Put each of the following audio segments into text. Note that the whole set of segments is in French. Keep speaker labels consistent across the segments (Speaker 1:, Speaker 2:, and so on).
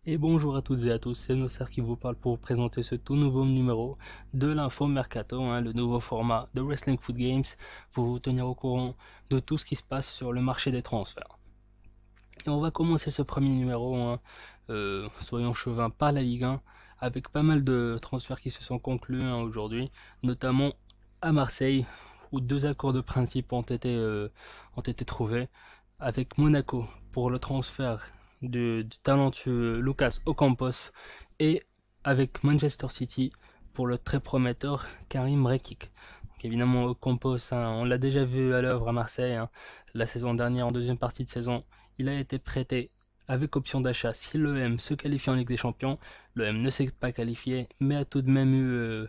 Speaker 1: Et bonjour à toutes et à tous, c'est Nosser qui vous parle pour vous présenter ce tout nouveau numéro de l'Info Mercato, le nouveau format de Wrestling Foot Games, pour vous tenir au courant de tout ce qui se passe sur le marché des transferts. Et on va commencer ce premier numéro, soyons chauvins, par la Ligue 1, avec pas mal de transferts qui se sont conclus aujourd'hui, notamment à Marseille, où deux accords de principe ont été trouvés, avec Monaco pour le transfert du talentueux Lucas Ocampos et avec Manchester City pour le très prometteur Karim Rekik. Donc évidemment, Ocampos, on l'a déjà vu à l'œuvre à Marseille, la saison dernière, en deuxième partie de saison. Il a été prêté avec option d'achat si l'OM se qualifie en Ligue des Champions. L'OM ne s'est pas qualifié, mais a tout de même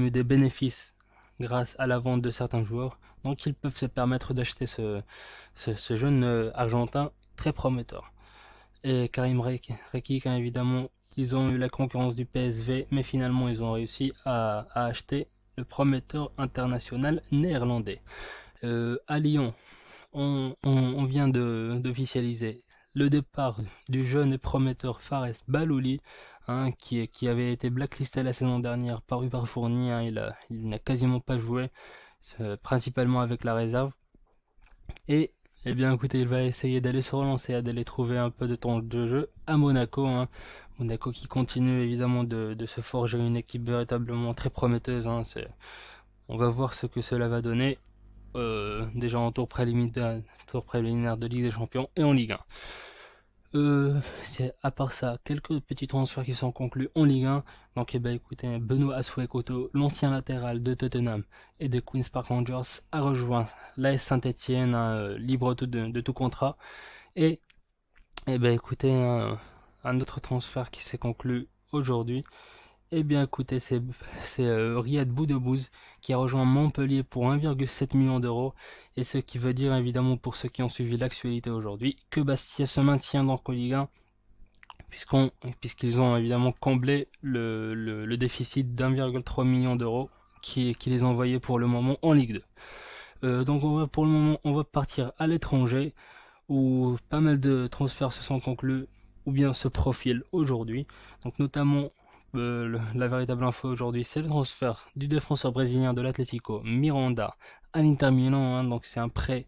Speaker 1: eu des bénéfices grâce à la vente de certains joueurs. Donc ils peuvent se permettre d'acheter ce jeune Argentin très prometteur. Et Karim Rekik, évidemment, ils ont eu la concurrence du PSV, mais finalement ils ont réussi à acheter le prometteur international néerlandais. À Lyon, on vient d'officialiser le départ du jeune et prometteur Fares Balouli, qui avait été blacklisté la saison dernière par Hubert Fournier. Il n'a quasiment pas joué, principalement avec la réserve. Et eh bien écoutez, il va essayer d'aller se relancer, d'aller trouver un peu de temps de jeu à Monaco. Monaco qui continue évidemment de se forger une équipe véritablement très prometteuse. On va voir ce que cela va donner. Déjà en tour préliminaire de Ligue des Champions et en Ligue 1. C'est à part ça, quelques petits transferts qui sont conclus en Ligue 1. Donc, écoutez, Benoît Assoué-Koto, l'ancien latéral de Tottenham et de Queen's Park Rangers, a rejoint l'AS Saint-Etienne, libre de tout contrat. Et, écoutez, un autre transfert qui s'est conclu aujourd'hui. Eh bien, écoutez, c'est Riyad Boudebouz qui a rejoint Montpellier pour 1,7 million d'euros. Et ce qui veut dire, évidemment, pour ceux qui ont suivi l'actualité aujourd'hui, que Bastia se maintient donc en Ligue 1, puisqu'ils ont évidemment comblé le déficit d'1,3 million d'euros qui les envoyait pour le moment en Ligue 2. Donc, pour le moment, on va partir à l'étranger, où pas mal de transferts se sont conclus, ou bien se profilent aujourd'hui. Donc, notamment la véritable info aujourd'hui, c'est le transfert du défenseur brésilien de l'Atlético, Miranda, à l'Inter Milan. Donc c'est un prêt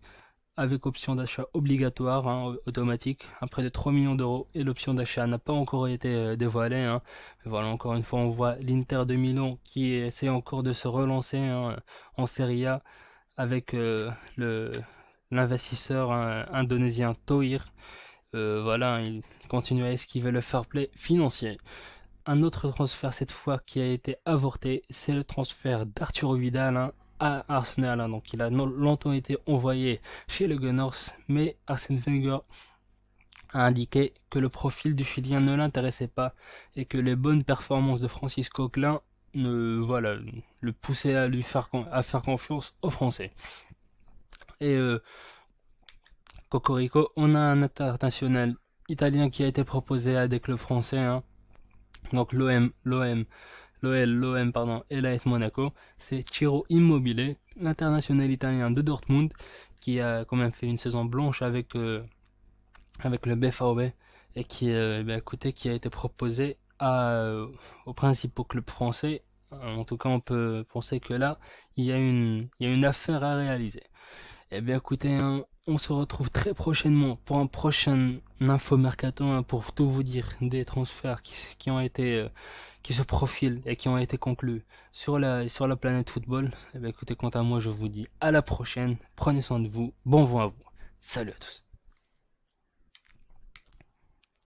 Speaker 1: avec option d'achat obligatoire, automatique, un prêt de 3 millions d'euros, et l'option d'achat n'a pas encore été dévoilée. Mais voilà, encore une fois, on voit l'Inter de Milan qui essaie encore de se relancer en Serie A avec l'investisseur indonésien Thohir. Voilà, il continue à esquiver le fair play financier. Un autre transfert cette fois qui a été avorté, c'est le transfert d'Arturo Vidal à Arsenal. Donc il a longtemps été envoyé chez le Gunners, mais Arsène Wenger a indiqué que le profil du Chilien ne l'intéressait pas et que les bonnes performances de Francis Coquelin le poussaient à faire confiance aux Français. Et Cocorico, on a un international italien qui a été proposé à des clubs français. Donc l'OM pardon, et l'AS Monaco, c'est Ciro Immobile, l'international italien de Dortmund, qui a quand même fait une saison blanche avec le BVB et qui a été proposé aux principaux clubs français. En tout cas, on peut penser que là, il y a une affaire à réaliser. Eh bien, écoutez, on se retrouve très prochainement pour un prochain info mercato, pour tout vous dire des transferts qui ont été, qui se profilent et qui ont été conclus sur la planète football. Eh bien, écoutez, quant à moi, je vous dis à la prochaine. Prenez soin de vous. Bon vent à vous. Salut à tous.